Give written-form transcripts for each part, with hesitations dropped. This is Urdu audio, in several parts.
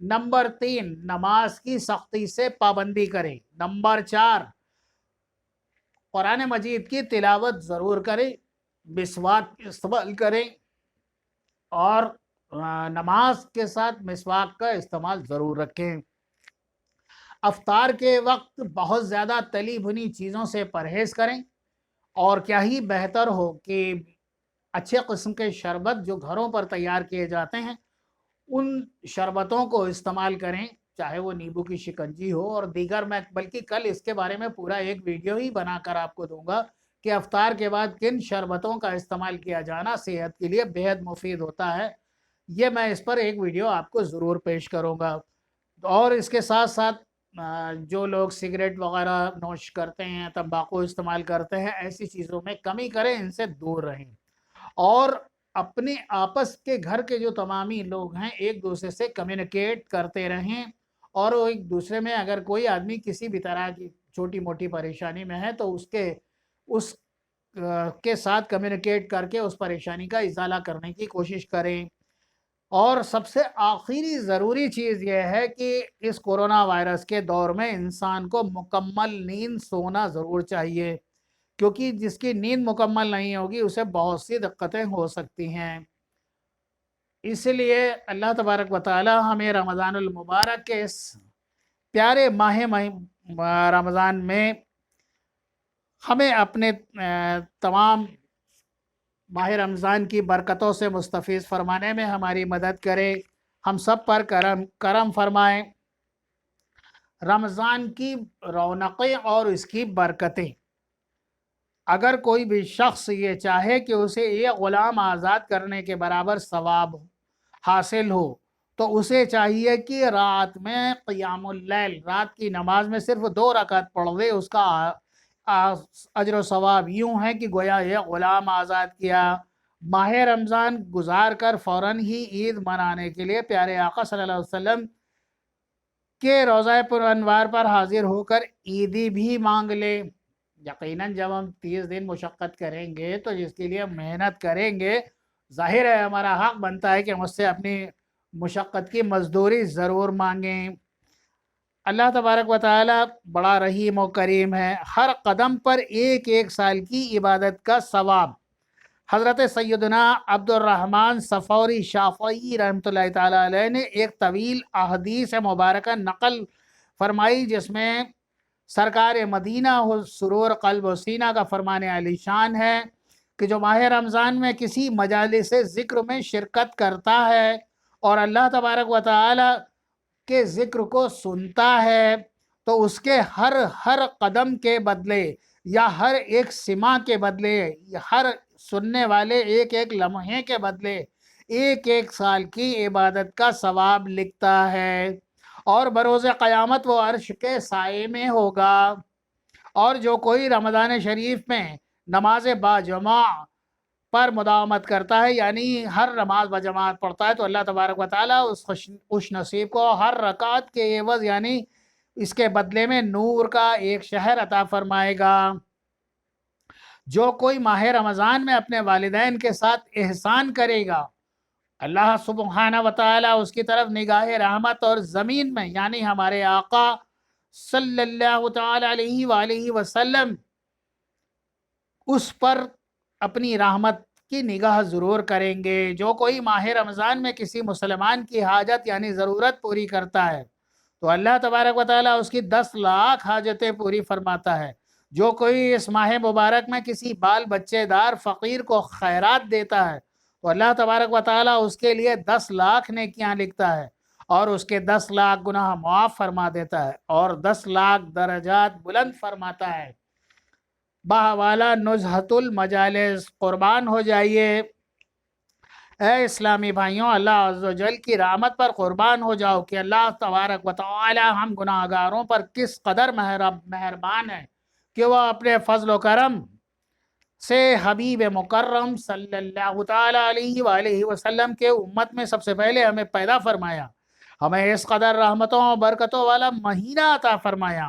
نمبر 3، نماز کی سختی سے پابندی کریں۔ نمبر 4، قرآن مجید کی تلاوت ضرور کریں، مسواک استعمال کریں، اور نماز کے ساتھ مسواک کا استعمال ضرور رکھیں۔ افطار کے وقت بہت زیادہ تلی بھنی چیزوں سے پرہیز کریں، اور کیا ہی بہتر ہو کہ اچھے قسم کے شربت جو گھروں پر تیار کیے جاتے ہیں ان شربتوں کو استعمال کریں، چاہے وہ نیمبو کی شکنجی ہو اور دیگر۔ میں بلکہ کل اس کے بارے میں پورا ایک ویڈیو ہی بنا کر آپ کو دوں گا کہ افطار کے بعد کن شربتوں کا استعمال کیا جانا صحت کے لیے بہت مفید ہوتا ہے۔ یہ میں اس پر ایک ویڈیو آپ کو ضرور پیش کروں گا۔ اور اس کے ساتھ ساتھ جو لوگ سگریٹ وغیرہ نوش کرتے ہیں، تمباکو استعمال کرتے ہیں، ایسی چیزوں میں کمی کریں، ان سے دور رہیں، اور اپنے آپس کے گھر کے جو تمامی لوگ ہیں ایک دوسرے سے کمیونیکیٹ کرتے رہیں، اور وہ ایک دوسرے میں اگر کوئی آدمی کسی بھی طرح کی چھوٹی موٹی پریشانی میں ہے تو اس کے ساتھ کمیونیکیٹ کر کے اس پریشانی کا ازالہ کرنے کی کوشش کریں۔ اور سب سے آخری ضروری چیز یہ ہے کہ اس کورونا وائرس کے دور میں انسان کو مکمل نیند سونا ضرور چاہیے، کیونکہ جس کی نیند مکمل نہیں ہوگی اسے بہت سی دقتیں ہو سکتی ہیں۔ اس لیے اللہ تبارک و تعالی ہمیں رمضان المبارک کے اس پیارے ماہ رمضان میں ہمیں اپنے تمام ماہ رمضان کی برکتوں سے مستفیض فرمانے میں ہماری مدد کرے، ہم سب پر کرم فرمائیں۔ رمضان کی رونقیں اور اس کی برکتیں، اگر کوئی بھی شخص یہ چاہے کہ اسے یہ غلام آزاد کرنے کے برابر ثواب حاصل ہو تو اسے چاہیے کہ رات میں قیام اللیل، رات کی نماز میں صرف 2 رکعت پڑھ دے، اس کا اجر و ثواب یوں ہے کہ گویا یہ غلام آزاد کیا۔ ماہ رمضان گزار کر فوراً ہی عید منانے کے لیے پیارے آقا صلی اللہ علیہ وسلم کے روضہ پر انوار پر حاضر ہو کر عیدی بھی مانگ لے۔ یقیناً جب ہم 30 دن مشقت کریں گے تو جس کے لیے محنت کریں گے، ظاہر ہے ہمارا حق بنتا ہے کہ مجھ سے اپنی مشقت کی مزدوری ضرور مانگیں۔ اللہ تبارک و تعالی بڑا رحیم و کریم ہے، ہر قدم پر ایک ایک سال کی عبادت کا ثواب۔ حضرت سیدنا عبد الرحمن صفوری شافعی رحمۃ اللہ تعالی علیہ نے ایک طویل احادیث مبارکہ نقل فرمائی، جس میں سرکار مدینہ سرور قلب و سینہ کا فرمان علی شان ہے کہ جو ماہ رمضان میں کسی مجالس ذکر میں شرکت کرتا ہے اور اللہ تبارک و تعالی کے ذکر کو سنتا ہے تو اس کے ہر قدم کے بدلے یا ہر ایک سماع کے بدلے، ہر سننے والے ایک ایک لمحے کے بدلے ایک ایک سال کی عبادت کا ثواب لکھتا ہے، اور بروز قیامت وہ عرش کے سائے میں ہوگا۔ اور جو کوئی رمضان شریف میں نماز باجماع پر مداومت کرتا ہے، یعنی ہر نماز بجماعت پڑھتا ہے، تو اللہ تبارک و تعالیٰ اس خوش نصیب کو ہر رکعت کے عوض یعنی اس کے بدلے میں نور کا ایک شہر عطا فرمائے گا۔ جو کوئی ماہ رمضان میں اپنے والدین کے ساتھ احسان کرے گا، اللہ سبحانہ و تعالیٰ اس کی طرف نگاہ رحمت اور زمین میں یعنی ہمارے آقا صلی اللہ تعالی علیہ وآلہ وسلم اس پر اپنی رحمت کی نگاہ ضرور کریں گے۔ جو کوئی ماہ رمضان میں کسی مسلمان کی حاجت یعنی ضرورت پوری کرتا ہے تو اللہ تبارک و تعالیٰ اس کی 10 لاکھ حاجتیں پوری فرماتا ہے۔ جو کوئی اس ماہ مبارک میں کسی بال بچے دار فقیر کو خیرات دیتا ہے تو اللہ تبارک و تعالیٰ اس کے لیے 10 لاکھ نیکیاں لکھتا ہے، اور اس کے 10 لاکھ گناہ معاف فرما دیتا ہے، اور 10 لاکھ درجات بلند فرماتا ہے۔ بحوالہ نزہت المجالس، قربان ہو جائیے اے اسلامی بھائیوں، اللہ عز و جل کی رحمت پر قربان ہو جاؤ کہ اللہ تبارک و تعالی ہم گناہ گاروں پر کس قدر مہربان ہے کہ وہ اپنے فضل و کرم سے حبیب مکرم صلی اللہ تعالی علیہ وآلہ وسلم کے امت میں سب سے پہلے ہمیں پیدا فرمایا، ہمیں اس قدر رحمتوں و برکتوں والا مہینہ عطا فرمایا۔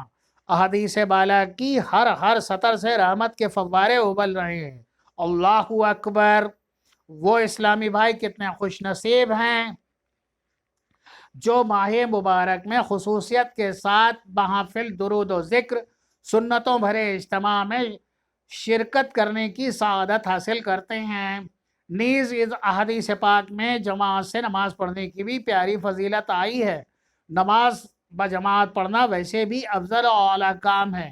احادیث بالا کی ہر سطر سے رحمت کے فوارے ابل رہے ہیں۔ اللہ اکبر! وہ اسلامی بھائی کتنے خوش نصیب ہیں جو ماہ مبارک میں خصوصیت کے ساتھ محافل درود و ذکر سنتوں بھرے اجتماع میں شرکت کرنے کی سعادت حاصل کرتے ہیں۔ نیز اس احادیث پاک میں جماعت سے نماز پڑھنے کی بھی پیاری فضیلت آئی ہے۔ نماز بجماعت پڑھنا ویسے بھی افضل و اعلیٰ کام ہے،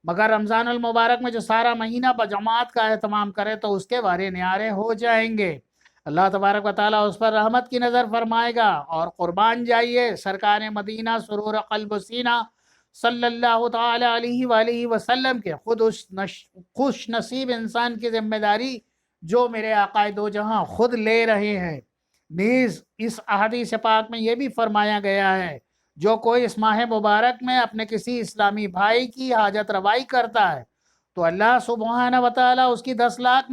مگر رمضان المبارک میں جو سارا مہینہ بجماعت کا اہتمام کرے تو اس کے وارے نیارے ہو جائیں گے۔ اللہ تبارک و تعالیٰ اس پر رحمت کی نظر فرمائے گا۔ اور قربان جائیے سرکار مدینہ سرور قلب و سینہ صلی اللہ تعالی علیہ وآلہ وسلم کے خود اس خوش نصیب انسان کی ذمہ داری جو میرے آقا دو جہاں خود لے رہے ہیں۔ نیز اس احادیث پاک میں یہ بھی فرمایا گیا ہے جو کوئی اس ماہ مبارک میں اپنے کسی اسلامی بھائی کی حاجت روائی کرتا ہے تو اللہ سبحانہ و تعالیٰ اس کی 10 لاکھ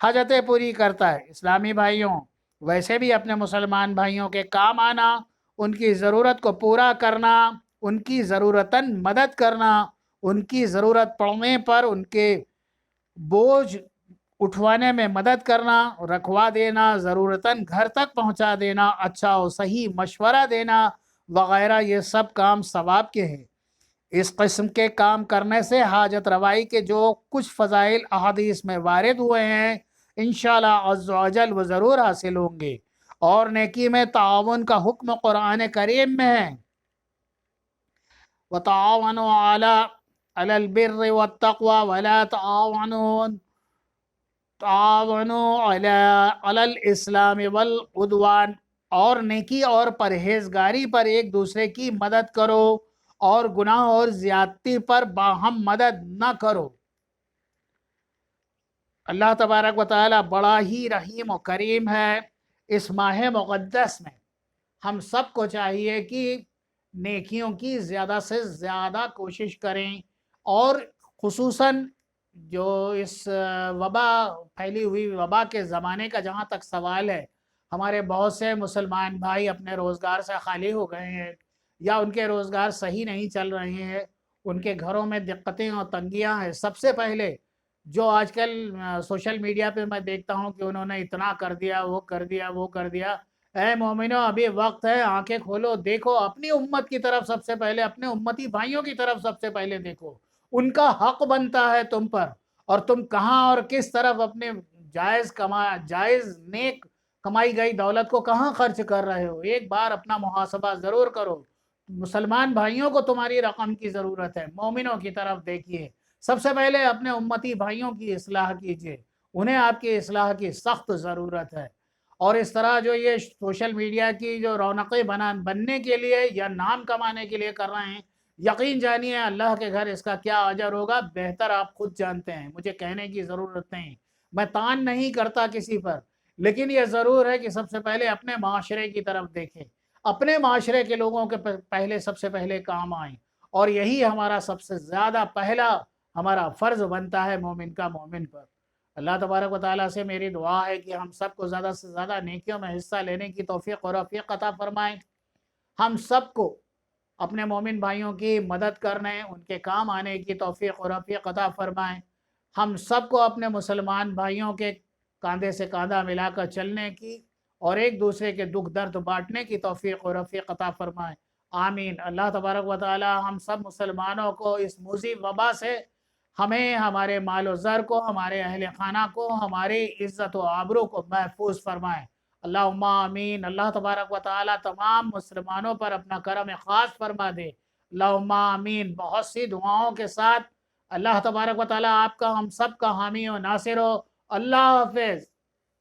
حاجتیں پوری کرتا ہے۔ اسلامی بھائیوں، ویسے بھی اپنے مسلمان بھائیوں کے کام آنا، ان کی ضرورت کو پورا کرنا، ان کی ضرورتاً مدد کرنا، ان کی ضرورت پڑنے پر ان کے بوجھ اٹھوانے میں مدد کرنا، رکھوا دینا، ضرورتاً گھر تک پہنچا دینا، اچھا و صحیح مشورہ دینا وغیرہ، یہ سب کام ثواب کے ہیں۔ اس قسم کے کام کرنے سے حاجت روائی کے جو کچھ فضائل احادیث میں وارد ہوئے ہیں انشاءاللہ عز و جل وہ ضرور حاصل ہوں گے۔ اور نیکی میں تعاون کا حکم قرآن کریم میں ہے، وَتَعَاوَنُوا عَلَى الْبِرِّ وَالتَّقْوَى وَلَا تعاونوا علی الاسلام والعدوان، اور نیکی اور پرہیزگاری پر ایک دوسرے کی مدد کرو اور گناہ اور زیادتی پر باہم مدد نہ کرو۔ اللہ تبارک و تعالی بڑا ہی رحیم و کریم ہے۔ اس ماہ مقدس میں ہم سب کو چاہیے کہ نیکیوں کی زیادہ سے زیادہ کوشش کریں، اور خصوصاً جو اس وبا پھیلی ہوئی وبا کے زمانے کا جہاں تک سوال ہے، ہمارے بہت سے مسلمان بھائی اپنے روزگار سے خالی ہو گئے ہیں یا ان کے روزگار صحیح نہیں چل رہے ہیں، ان کے گھروں میں دقتیں اور تنگیاں ہیں۔ سب سے پہلے جو آج کل سوشل میڈیا پہ میں دیکھتا ہوں کہ انہوں نے اتنا کر دیا، وہ کر دیا، وہ کر دیا، اے مومنو ابھی وقت ہے، آنکھیں کھولو، دیکھو اپنی امت کی طرف سب سے پہلے، اپنے امتی بھائیوں کی طرف سب سے پہلے دیکھو، ان کا حق بنتا ہے تم پر، اور تم کہاں اور کس طرف اپنے جائز نیک کمائی گئی دولت کو کہاں خرچ کر رہے ہو۔ ایک بار اپنا محاسبہ ضرور کرو۔ مسلمان بھائیوں کو تمہاری رقم کی ضرورت ہے، مومنوں کی طرف دیکھیے، سب سے پہلے اپنے امتی بھائیوں کی اصلاح کیجیے، انہیں آپ کی اصلاح کی سخت ضرورت ہے۔ اور اس طرح جو یہ سوشل میڈیا کی جو رونقیں بننے کے لیے یا نام کمانے کے لیے کر رہے ہیں، یقین جانیے اللہ کے گھر اس کا کیا اجر ہوگا بہتر آپ خود جانتے ہیں، مجھے کہنے کی ضرورت نہیں، میں تان نہیں کرتا کسی پر، لیکن یہ ضرور ہے کہ سب سے پہلے اپنے معاشرے کی طرف دیکھیں، اپنے معاشرے کے لوگوں کے پہلے سب سے پہلے کام آئیں، اور یہی ہمارا سب سے زیادہ پہلا ہمارا فرض بنتا ہے مومن کا مومن پر۔ اللہ تبارک و تعالیٰ سے میری دعا ہے کہ ہم سب کو زیادہ سے زیادہ نیکیوں میں حصہ لینے کی توفیق اور رفیق عطا فرمائیں، ہم سب کو اپنے مومن بھائیوں کی مدد کرنے، ان کے کام آنے کی توفیق اور رفیق عطا فرمائیں، ہم سب کو اپنے مسلمان بھائیوں کے کاندھے سے کاندھا ملا کر چلنے کی اور ایک دوسرے کے دکھ درد بانٹنے کی توفیق اور رفیق عطا فرمائیں، آمین۔ اللہ تبارک و تعالی ہم سب مسلمانوں کو اس مصیب وبا سے، ہمیں، ہمارے مال و زر کو، ہمارے اہل خانہ کو، ہماری عزت و آبرو کو محفوظ فرمائیں، اللہم آمین۔ اللہ تبارک و تعالی تمام مسلمانوں پر اپنا کرم خاص فرما دے، اللہم آمین۔ بہت سی دعاؤں کے ساتھ اللہ تبارک و تعالی آپ کا، ہم سب کا حامی و ناصر ہو۔ اللہ حافظ۔